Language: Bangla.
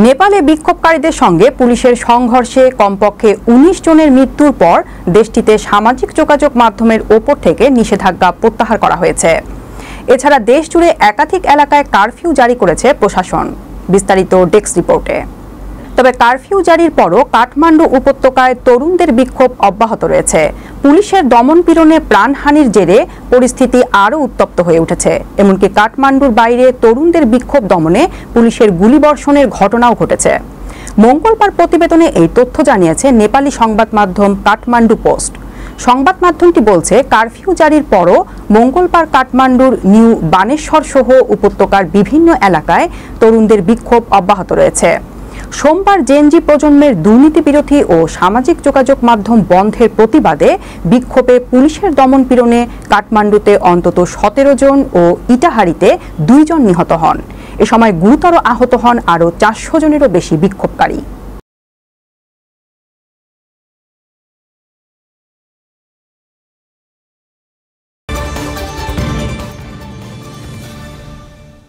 নেপালে বিক্ষোভকারীদের সঙ্গে পুলিশের সংঘর্ষে কমপক্ষে ১৯ জনের মৃত্যুর পর দেশটিতে সামাজিক যোগাযোগ মাধ্যমের ওপর থেকে নিষেধাজ্ঞা প্রত্যাহার করা হয়েছে। এছাড়া দেশ জুড়ে একাধিক এলাকায় কারফিউ জারি করেছে প্রশাসন। বিস্তারিত ডেস্ক রিপোর্টে। তবে কারফিউ জারির পরও কাঠমান্ডু উপত্যকায় তরুণদের বিক্ষোভ অব্যাহত রয়েছে। পুলিশের দমনপীড়নে প্রাণহানির জেরে পরিস্থিতি আরও উত্তপ্ত হয়ে উঠেছে। এমনকি কাঠমান্ডুর বাইরে তরুণদের বিক্ষোভ দমনে পুলিশের গুলিবর্ষণের ঘটনাও ঘটেছে। মঙ্গলবার প্রতিবেদনে এই তথ্য জানিয়েছে নেপালি সংবাদ মাধ্যম কাঠমান্ডু পোস্ট। সংবাদ মাধ্যমটি বলছে, কারফিউ জারির পরও মঙ্গলবার কাঠমান্ডুর নিউ বানেশ্বর সহ উপত্যকার বিভিন্ন এলাকায় তরুণদের বিক্ষোভ অব্যাহত রয়েছে। সোমবার জেনজি প্রজন্মের দুর্নীতি বিরোধী ও সামাজিক যোগাযোগ মাধ্যম বন্ধের প্রতিবাদে বিক্ষোভে পুলিশের দমনপীড়নে কাঠমান্ডুতে অন্তত ১৭ জন ও ইটাহারিতে ২ জন নিহত হন। এ সময় গুরুতর আহত হন আরও ৪০০ জনেরও বেশি বিক্ষোভকারী।